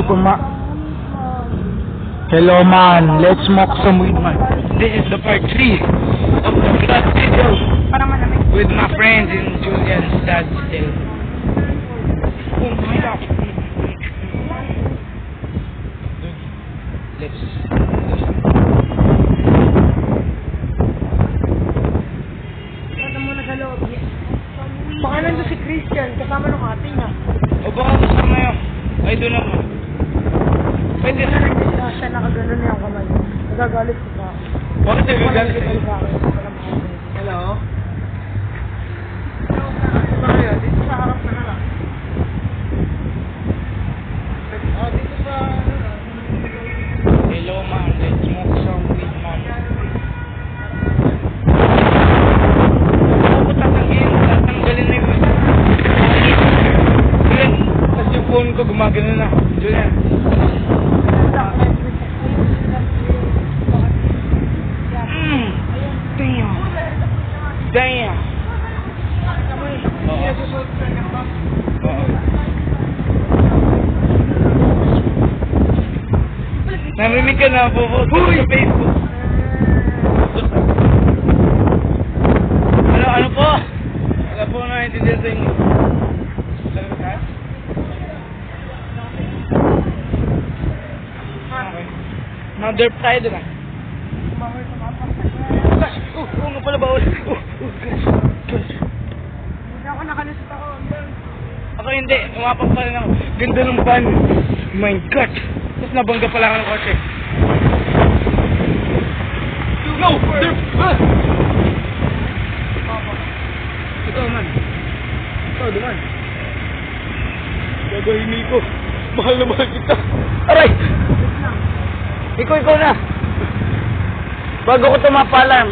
Superman. Hello man, let's smoke some weed man. This is the part 3 of the vlog video with my friends in Julian's dad still. Oh my god. Let's baka nandun si Christian, kasama ng ate niya. o baka kasama yun. Ay doon ako. Pwede na. Siya nakaganon niya ang kamay. Nagagalit ko pa. Bakit nagagalit Hello? Hello? Hello? Dito sa harap na lang. Dito sa... Hello man, let's smoke some weed man. Ako tatanggalin na yun. Julian, tapos yung phone ko gumagano na. Julian. Damn. Narinig ka na po sa Facebook. Ano po? Wala po naintindihan sa inyo. Mother pride na. Gosh! Oo nga pala bawal. Gosh! Hindi ako nakalusot ako. Ako hindi. Umapang pa rin ako. Ganda ng van. My God! Tapos nabangga pala ako ng kotse. No! Ikaw man. Ikaw duman. Gagawin ko. Mahal na mahal kita. Aray! Ikaw na. Bago ko tumapalam.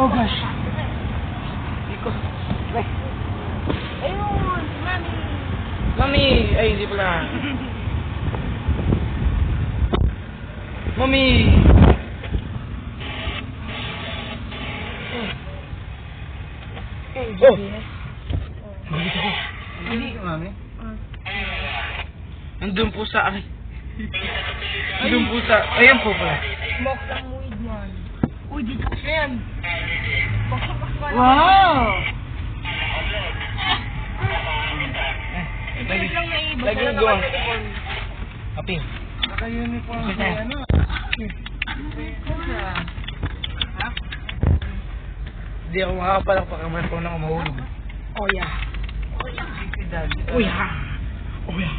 Oh gosh. Ikaw. Aray. Ayun, mami. Mami! Ay, hindi pala. Mami! Oh! Hindi, mami. Nandun po sa akin. Nandun po sa... Ayan po pala. Smoke lang weed man. Uy, dito kasi yan. Baksakas Wow! Lagi lang na iba. Lagi yung gawa. Kapi. Naka-uniform sa ano. Hindi ako makakapalakpak ang mga phone ako mahulog. Oh yeah. Oh yeah. Oh yeah.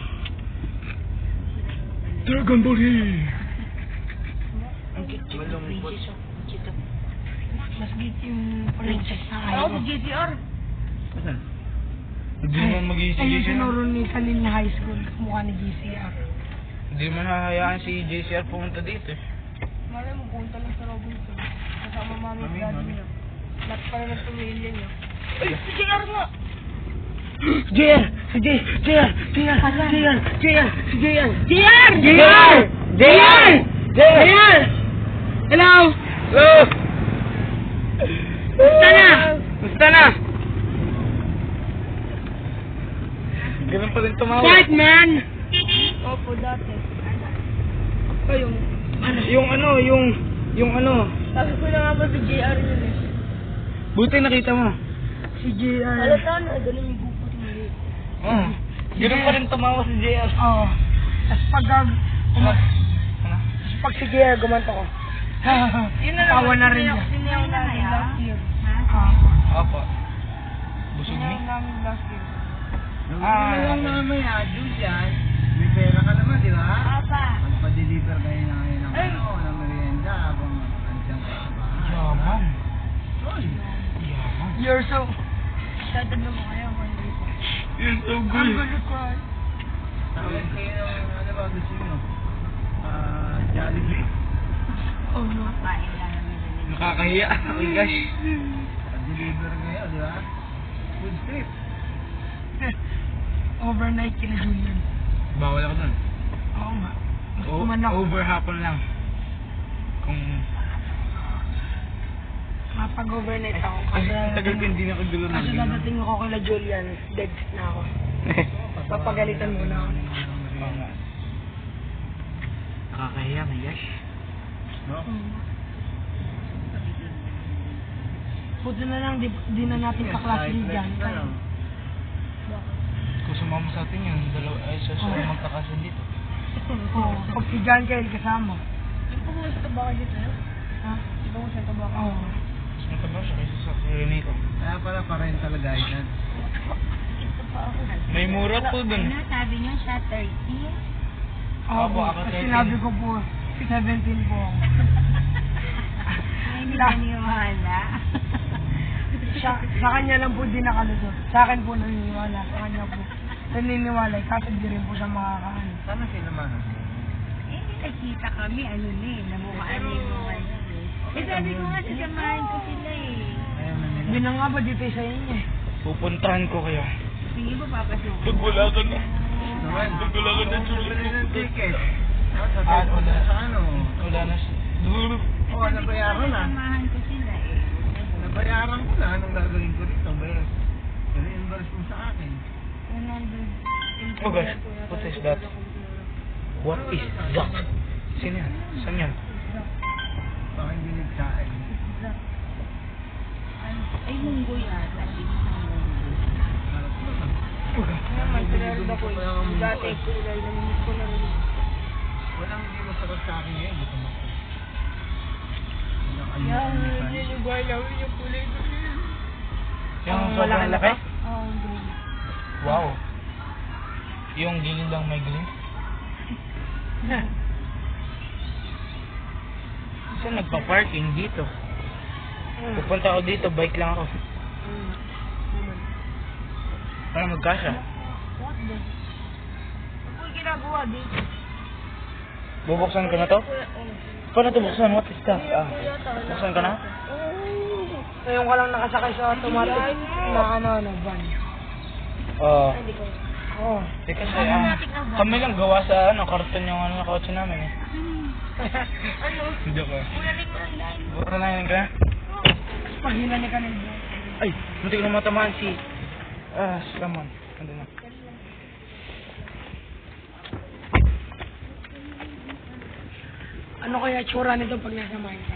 Dragon Ball Z! Ang cute yung princess oh. Mas cute yung princess na ngayon. Ako sa GCR. Saan? Hindi naman mag-iisip Ayun JCR. sinuro ni Salil na high school. Mukha ni GCR. Hindi naman hahayaan si JCR pumunta dito eh. Malay mo, punta lang sa Robinson. Kasama mami at daddy niya. Lahat pa naman pamilya niya. Ay, si JR nga! JR! Si JR! Hello! Hello! Basta na! Basta na! Ganun pa rin tumawa. Fight, man! Opo, dati. Ay, Yung ano. sabi ko na nga ba si JR yun eh. Buti nakita mo. Si JR. Halata na, ganun yung gupot mo eh. Oo. Ganun pa rin tumawa si JR. Oo. Tapos pag si JR gumanto ko. Yun na Tawa na rin niya. Siniyaw namin last year. Opo. Busog Siniyaw ni? namin last year. Ah. mamaya, Julian. May pera ka naman, di ba? Apa. Magpa-deliver kayo na ngayon ng ng merienda habang nandiyan ka sa bahay. Yaman. Oy, Yaman. You're so... Tatad mo kayo, hindi po. You're so I'm good. gonna cry. tawag kayo ng ano ba gusto nyo? Jollibee. Oh no. Nakakahiya. Oh my gosh. Pa-deliver kayo, di ba? Food trip. Overnight kina Julian. Bawal ako dun. Oo nga. Gusto man ako. Over hapon lang. Kung... Mapag-overnight ako. Tagal ko hindi nakagdulo ng Kasi dadating ako kila Julian. Dead na ako. Papagalitan muna ako. Oo nga. Nakakahiya, my gosh. No? Buti na lang, di na natin kaklase ni Jan. Kung sumama sa atin yun, dalawa ay sa magkakasan dito. Oo, pag si Jan kayo kasama. Pumusta ba kayo dito? Ha? Pumusta ba kayo? Oo. Mas mataba siya kaysa sa Renito. Kaya pala parental guidance. May mura po dun. Ano, sabi niyo siya 30? Oo, Ako, ako kasi 13. sinabi ko po, 17 po ako. Ay, hindi naniwala. Sa kanya lang po din nakalusot. Sa akin po naniniwala. Sa kanya po naniniwala. Kasi di rin po siya makakaano. Sana sinamahan mo. Eh, nakita kami, ano na eh, namukhaan na yung mga yan eh. Eh, sabi ko nga, sasamahan ko sila eh. Ayaw na nila. Hindi na nga ba dito sa inyo eh. Pupuntahan ko kayo. Sige mo, papasok. Pag wala ka na. Naman, Pag wala ka na, bumili ng ticket. Sa wala. sa ano? Wala na siya. Dulo. Oo, nabayaran na. Sasamahan ko sila eh. Nabayaran ko na. Anong gagawin ko rito? I-reimburse mo sa akin. 100. Oh gosh, what is that? What is that? Sino yan? Saan yan? Baka hindi nagsain. Ay, munggo yata. Harap naman. Kaya may pinarda ko Kaya nga eh. Dati kulay, naminis ko na rin. Walang hindi masarap sa akin ngayon. Gutom ako. Yan, yun yung buhay namin yung kulay ko. Yung Ang sobrang malaki laki? Oo, ang green. Wow. Yung gilid lang may gilid. Saan nagpa-parking dito? Pupunta ako dito, bike lang ako. Para magkasya. What the? Ano yung ginagawa dito? Bubuksan ko na to? Paano ito buksan? What is that? Buksan ka na? Ngayon ka lang nakasakay sa automatic na van. Oo. Oo. Kasi kami lang gawa sa karton yung na kotse namin eh. Hindi ko. Pura na yun ka? Paghila ni kanil. Ay, muntik na matamaan si... Ramon. Ano na? Ano kaya tsura nito pag nasa Minecraft?